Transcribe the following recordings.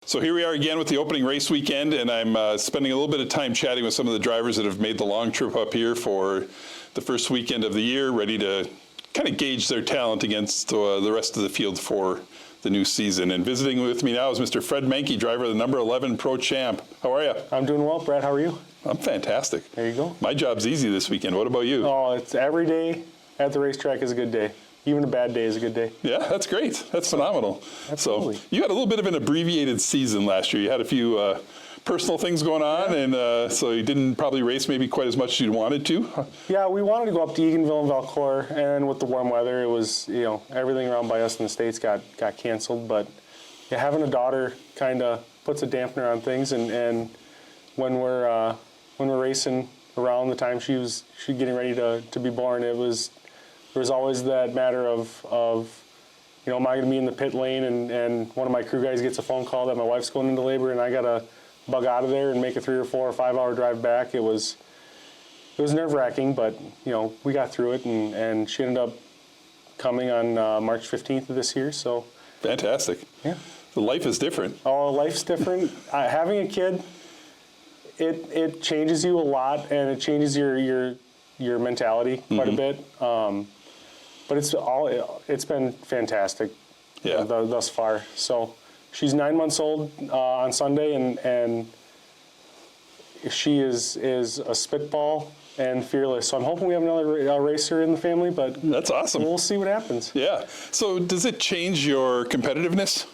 So here we are again with the opening race weekend, and I'm spending a little bit of time chatting with some of the drivers that have made the long trip up here for the first weekend of the year, ready to kind of gauge their talent against the rest of the field for the new season. And visiting with me now is Mr. Fred Manke, driver of the number 11 Pro Champ. How are you? I'm doing well, Brad. How are you? I'm fantastic. There you go. My job's easy this weekend. What about you? Oh, it's every day at the racetrack is a good day. Even a bad day is a good day. Yeah, that's great. That's phenomenal. Absolutely. So you had a little bit of an abbreviated season last year. You had a few personal things going on, and so you didn't probably race maybe quite as much as you wanted to. Yeah, we wanted to go up to Eganville and Valcourt, and with the warm weather, it was, everything around by us in the States got canceled. But yeah, having a daughter kind of puts a dampener on things, and when we're racing around the time she getting ready to be born, there was always that matter of am I going to be in the pit lane, and one of my crew guys gets a phone call that my wife's going into labor, and I got to bug out of there and make a 3 or 4 or 5 hour drive back. It was nerve-wracking, but we got through it, and she ended up coming on March 15th of this year. So fantastic. Yeah, the life is different. Oh, life's different. Having a kid, it changes you a lot, and it changes your mentality quite a bit. But it's been fantastic thus far. So she's 9 months old on Sunday, and she is a spitball and fearless. So I'm hoping we have another racer in the family, but that's awesome. We'll see what happens. Yeah. So does it change your competitiveness?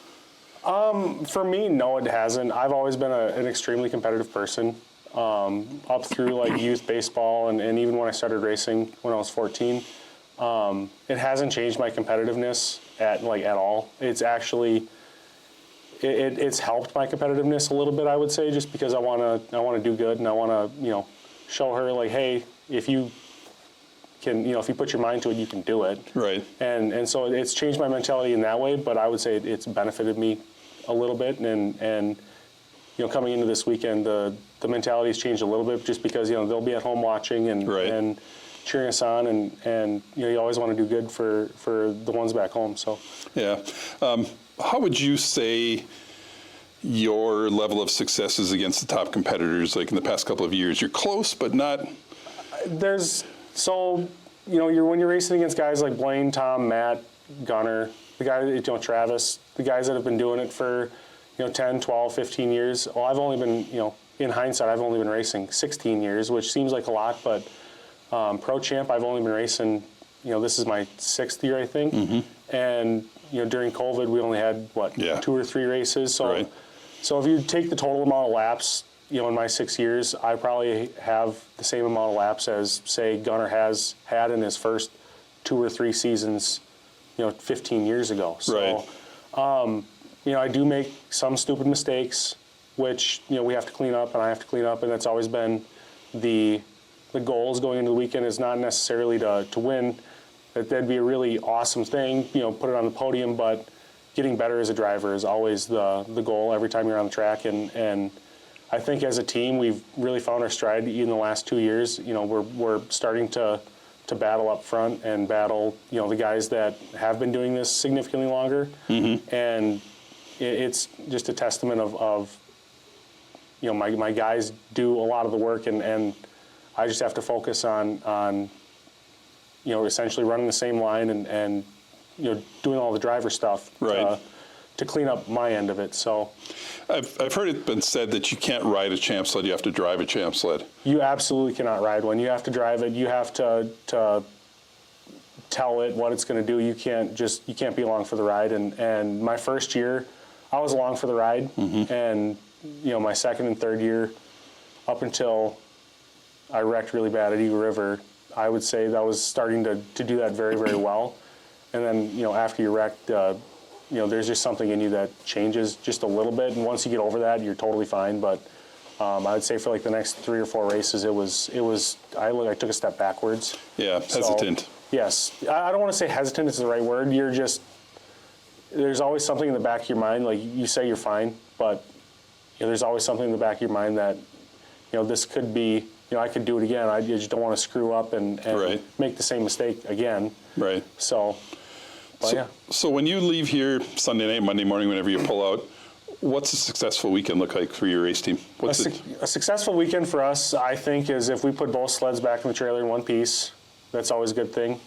For me, no, it hasn't. I've always been an extremely competitive person, up through like youth baseball and even when I started racing when I was 14. It hasn't changed my competitiveness at all. It's actually it's helped my competitiveness a little bit, I would say, just because I want to do good, and I want to show her like, hey, if you can, if you put your mind to it, you can do it. Right. And so it's changed my mentality in that way, but I would say it's benefited me a little bit, and coming into this weekend, the mentality's changed a little bit just because they'll be at home watching and cheering us on, and you always want to do good for the ones back home. So yeah, how would you say your level of success is against the top competitors? Like in the past couple of years, you're close, but not. When you're racing against guys like Blaine, Tom, Matt, Gunner, the guy Travis, the guys that have been doing it for 10, 12, 15 years. Well, I've only been in hindsight, I've only been racing 16 years, which seems like a lot, but Pro Champ, I've only been racing, this is my 6th year, I think. Mm-hmm. And, during COVID, we only had, 2 or 3 races. So, right. So if you take the total amount of laps, in my 6 years, I probably have the same amount of laps as, say, Gunner has had in his first 2 or 3 seasons, 15 years ago. So, right. I do make some stupid mistakes, which, we have to clean up, and I have to clean up, and that's always been the goals going into the weekend is not necessarily to win. That'd be a really awesome thing, put it on the podium, but getting better as a driver is always the goal every time you're on the track. And I think as a team, we've really found our stride in the last 2 years. We're starting to battle up front and battle, the guys that have been doing this significantly longer. Mm-hmm. And it's just a testament of my guys do a lot of the work, and I just have to focus on essentially running the same line and doing all the driver stuff to clean up my end of it. So I've heard it been said that you can't ride a champ sled, you have to drive a champ sled. You absolutely cannot ride one. You have to drive it. You have to tell it what it's going to do. You can't be along for the ride. And my first year, I was along for the ride, mm-hmm. and my second and third year, up until I wrecked really bad at Eagle River, I would say that I was starting to do that very, very well. And then, after you wrecked, there's just something in you that changes just a little bit. And once you get over that, you're totally fine. But I would say for like the next 3 or 4 races, I took a step backwards. Yeah, hesitant. So, yes. I don't want to say hesitant is the right word. There's always something in the back of your mind. Like you say you're fine, but there's always something in the back of your mind that, this could be, I could do it again. I just don't want to screw up and make the same mistake again. Right. So, yeah. So when you leave here Sunday night, Monday morning, whenever you pull out, What's a successful weekend look like for your race team? A successful weekend for us, I think, is if we put both sleds back in the trailer in one piece. That's always a good thing.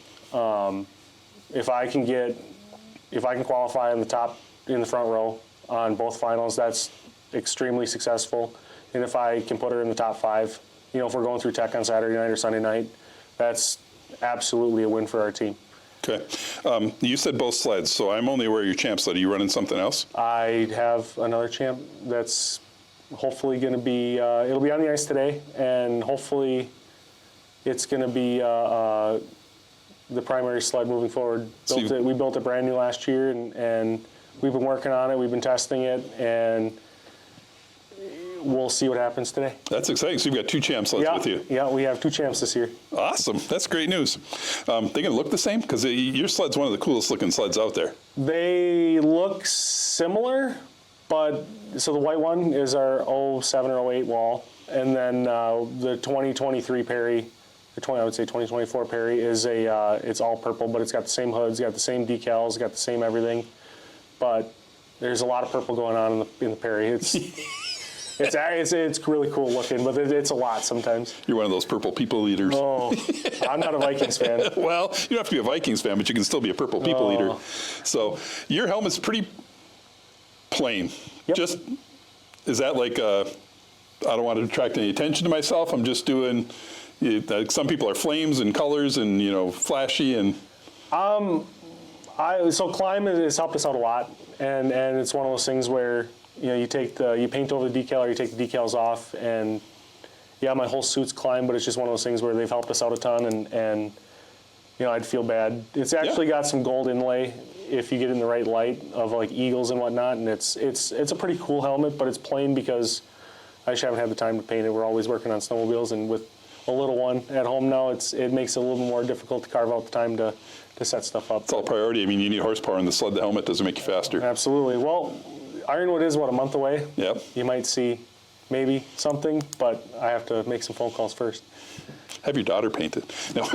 If I can qualify in the front row on both finals, that's extremely successful. And if I can put her in the top 5, if we're going through tech on Saturday night or Sunday night, that's absolutely a win for our team. Okay. You said both sleds, so I'm only aware of your champ sled. Are you running something else? I have another champ that's hopefully going to be, it'll be on the ice today, and hopefully it's going to be the primary sled moving forward. We built it brand new last year, and we've been working on it. We've been testing it, and we'll see what happens today. That's exciting. So you've got 2 champ sleds with you. Yeah, we have 2 champs this year. Awesome. That's great news. They going to look the same? Because your sled's one of the coolest looking sleds out there. They look similar, but so the white one is our 07 or 08 wall, and then the 2023 Perry, I would say 2024 Perry is it's all purple, but it's got the same hoods, got the same decals, got the same everything. But there's a lot of purple going on in the Perry. It's really cool looking, but it's a lot sometimes. You're one of those purple people eaters. Oh, I'm not a Vikings fan. Well, you don't have to be a Vikings fan, but you can still be a purple people eater. So your helmet's pretty plain. Yep. Is that like I don't want to attract any attention to myself. I'm just doing. Some people are flames and colors and flashy and. So Climb has helped us out a lot, and it's one of those things where you paint over the decal or you take the decals off, and my whole suit's Climb, but it's just one of those things where they've helped us out a ton, and I'd feel bad. It's actually got some gold inlay if you get it in the right light of like eagles and whatnot, and it's a pretty cool helmet, but it's plain because I just haven't had the time to paint it. We're always working on snowmobiles, and with a little one at home now, it makes it a little more difficult to carve out the time to set stuff up. It's all priority. I mean, you need horsepower in the sled. The helmet doesn't make you faster. Absolutely. Well, Ironwood is, a month away? Yep. You might see maybe something, but I have to make some phone calls first. Have your daughter paint it. No.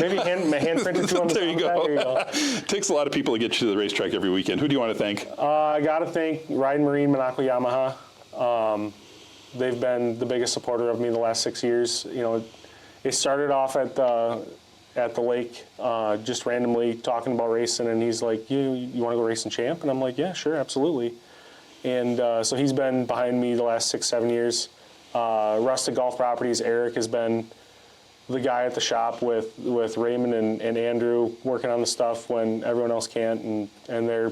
Maybe hand printed too on the There you go. There you go. It takes a lot of people to get you to the racetrack every weekend. Who do you want to thank? I got to thank Ride Marine, Manke, Yamaha. They've been the biggest supporter of me the last 6 years. It started off at the lake, just randomly talking about racing, and he's like, you want to go racing champ? And I'm like, yeah, sure, absolutely. And so he's been behind me the last 6-7 years. Rustic Golf Properties, Eric has been the guy at the shop with Raymond and Andrew working on the stuff when everyone else can't, and they're,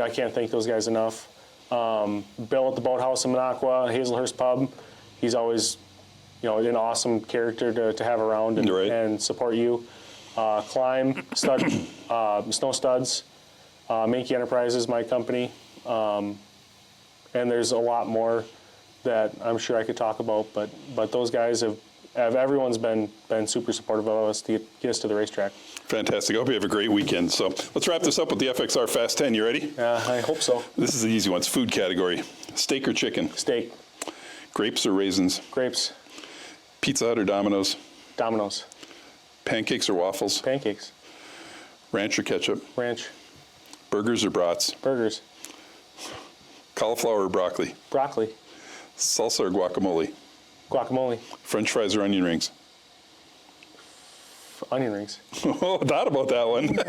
I can't thank those guys enough. Bill at the Boathouse in Minocqua, Hazelhurst Pub, he's always an awesome character to have around and support you. Climb, Snow Studs, Manke Enterprises, my company, and there's a lot more that I'm sure I could talk about, but those guys have everyone's been super supportive of us to get us to the racetrack. Fantastic. I hope you have a great weekend. So let's wrap this up with the FXR Fast 10. You ready? I hope so. This is the easy one. It's food category. Steak or chicken? Steak. Grapes or raisins? Grapes. Pizza Hut or Domino's? Domino's. Pancakes or waffles? Pancakes. Ranch or ketchup? Ranch. Burgers or brats? Burgers. Cauliflower or broccoli? Broccoli. Salsa or guacamole? Guacamole. French fries or onion rings? Onion rings. Oh, thought about that one.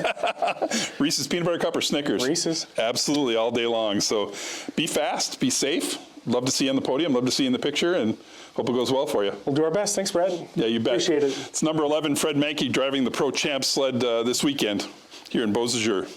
Reese's Peanut Butter Cup or Snickers? Reese's. Absolutely, all day long. So be fast, be safe. Love to see you on the podium. Love to see you in the picture, and hope it goes well for you. We'll do our best. Thanks, Brett. Yeah, you bet. Appreciate it. It's number 11, Fred Manke, driving the Pro Champ sled this weekend here in Beausejour.